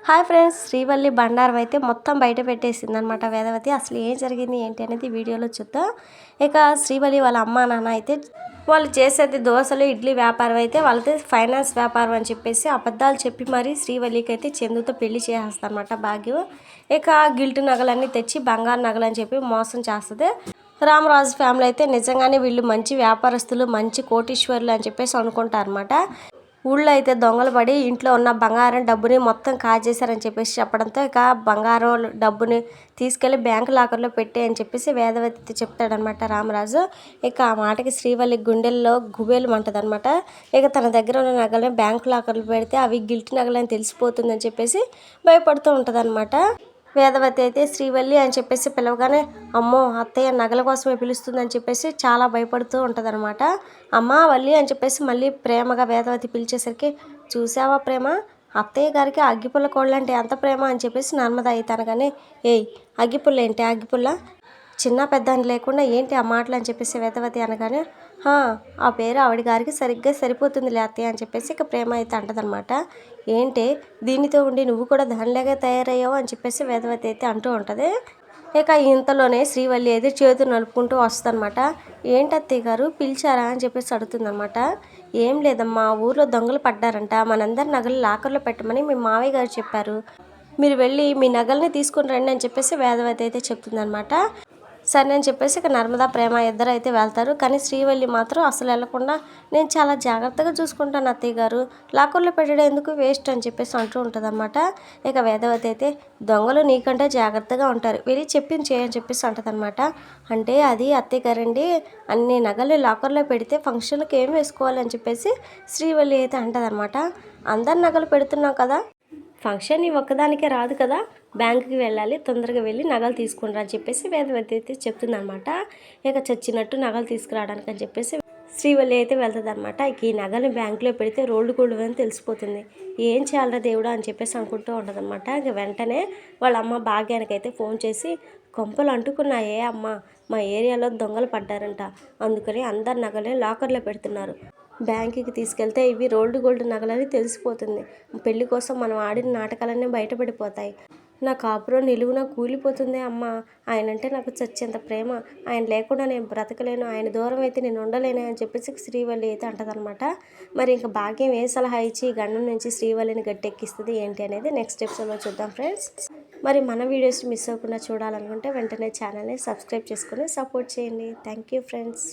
Hi friends, Srivalli బండారం అయితే మొత్తం బయట పెట్టేసింది అనమాట వేదవతి. అసలు ఏం జరిగింది ఏంటి అనేది వీడియోలో చూద్దాం. ఇక శ్రీవల్లి వాళ్ళ అమ్మ నాన్న అయితే వాళ్ళు చేసేది దోశలు ఇడ్లీ వ్యాపారం అయితే వాళ్ళతో ఫైనాన్స్ వ్యాపారం అని చెప్పేసి అబద్ధాలు చెప్పి మరి శ్రీవల్లికి అయితే చందుతో పెళ్లి చేసేస్తారనమాట భాగ్యం. ఇక గిల్ట్ నగలన్నీ తెచ్చి బంగారు నగలు అని చెప్పి మోసం చేస్తుంది. రామరాజు ఫ్యామిలీ అయితే నిజంగానే వీళ్ళు మంచి వ్యాపారస్తులు, మంచి కోటీశ్వరులు అని చెప్పేసి అనుకుంటారన్నమాట. ఊళ్ళో అయితే దొంగలు పడి ఇంట్లో ఉన్న బంగారం డబ్బుని మొత్తం కాజేశారని చెప్పేసి చెప్పడంతో ఇక బంగారం డబ్బుని తీసుకెళ్లి బ్యాంకు లాకర్లో పెట్టే అని చెప్పేసి వేదవతి చెప్తాడనమాట రామరాజు. ఇక ఆ మాటకి శ్రీవల్లి గుండెల్లో గుబేలు అంటదనమాట. ఇక తన దగ్గర ఉన్న నగలని బ్యాంకు లాకర్లో పెడితే అవి గిల్ట్ నగలని తెలిసిపోతుందని చెప్పేసి భయపడుతూ ఉంటుందన్నమాట. వేదవతి అయితే శ్రీవల్లి అని చెప్పేసి పిలవగానే అమ్మో అత్తయ్య నగల కోసమే పిలుస్తుందని చెప్పేసి చాలా భయపడుతూ ఉంటుందన్నమాట. అమ్మ వల్లి అని చెప్పేసి మళ్ళీ ప్రేమగా వేదవతి పిలిచేసరికి, చూసావా ప్రేమ, అత్తయ్య గారికి అగ్గిపుల్ల కోళ్ళంటే ఎంత ప్రేమ అని చెప్పేసి నర్మద అయితే అనగానే, ఏయ్ అగ్గిపుల్ల ఏంటి అగ్గిపుల్ల, చిన్న పెద్ద అని లేకుండా ఏంటి ఆ మాటలు అని చెప్పేసి వేదవతి అనగానే, ఆ పేరు ఆవిడ గారికి సరిగ్గా సరిపోతుంది అత్తయ్య అని చెప్పేసి ఇక ప్రేమ అయితే అంటదనమాట. ఏంటి దీనితో ఉండి నువ్వు కూడా దానిలాగే తయారయ్యావు అని చెప్పేసి వేదవతి అయితే అంటూ ఉంటుంది. ఇక ఇంతలోనే శ్రీవల్లి అయితే చేతులు నలుపుకుంటూ వస్తుందన్నమాట. ఏంటి అత్తయ్య గారు పిలిచారా అని చెప్పేసి అడుగుతుందన్నమాట. ఏం లేదమ్మా, ఊర్లో దొంగలు పడ్డారంట, మనందరి నగలు లాకర్లో పెట్టమని మీ మావయ్య గారు చెప్పారు, మీరు వెళ్ళి మీ నగల్ని తీసుకుని రండి అని చెప్పేసి వేదవతి అయితే చెప్తుందనమాట. సరే అని చెప్పేసి ఇక నర్మదా ప్రేమ ఇద్దరు అయితే వెళ్తారు. కానీ శ్రీవల్లి మాత్రం అసలు వెళ్లకుండా, నేను చాలా జాగ్రత్తగా చూసుకుంటాను అత్తయ్య గారు, లాకర్లో పెట్టడం ఎందుకు వేస్ట్ అని చెప్పేసి అంటూ ఉంటుంది అనమాట. ఇక వేదవతి అయితే దొంగలు నీకంటే జాగ్రత్తగా ఉంటారు, వెళ్ళి చెప్పింది చేయని చెప్పేసి అంటుంది అనమాట. అంటే అది అత్తయ్య గారండి, అన్ని నగలు లాకర్లో పెడితే ఫంక్షన్లకు ఏం వేసుకోవాలని చెప్పేసి శ్రీవల్లి అయితే అంటుంది అనమాట. అందరు నగలు పెడుతున్నావు కదా, ఫంక్షన్ నీ ఒక్కదానికే రాదు కదా, బ్యాంకుకి వెళ్ళాలి, తొందరగా వెళ్ళి నగలు తీసుకుని అని చెప్పేసి వేదవతి అయితే చెప్తుందనమాట. ఇక చచ్చినట్టు నగలు తీసుకురావడానికి అని చెప్పేసి శ్రీవల్లి అయితే వెళ్తుంది అనమాట. ఇక ఈ నగలు బ్యాంకులో పెడితే రోడ్డు గోల్డ్ అని తెలిసిపోతుంది, ఏం చేయాలరా దేవుడా అని చెప్పేసి అనుకుంటూ ఉంటుంది అనమాట. ఇక వెంటనే వాళ్ళ అమ్మ భాగ్యానికైతే ఫోన్ చేసి, కొంపలు అంటుకున్నాయే అమ్మ, మా ఏరియాలో దొంగలు పడ్డారంట, అందుకని అందరు నగలే లాకర్లో పెడుతున్నారు, బ్యాంకుకి తీసుకెళ్తే ఇవి రోల్డ్ గోల్డ్ నగలని తెలిసిపోతుంది, పెళ్లి కోసం మనం ఆడిన నాటకాలన్నీ బయటపడిపోతాయి, నా కాపురం నిలువున కూలిపోతుంది అమ్మ, ఆయన అంటే నాకు చచ్చేంత ప్రేమ, ఆయన లేకుండా నేను బ్రతకలేను, ఆయన దూరం అయితే నేను ఉండలేను అని చెప్పేసి శ్రీవల్లి అయితే అంటదనమాట. మరి ఇంకా భాగ్యం ఏ సలహా ఇచ్చి గండం నుంచి శ్రీవల్లిని గట్టెక్కిస్తుంది ఏంటి అనేది నెక్స్ట్ ఎపిసోడ్లో చూద్దాం ఫ్రెండ్స్. మరి మన వీడియోస్ మిస్ అవ్వకుండా చూడాలనుకుంటే వెంటనే ఛానల్ని సబ్స్క్రైబ్ చేసుకొని సపోర్ట్ చేయండి. Thank you friends.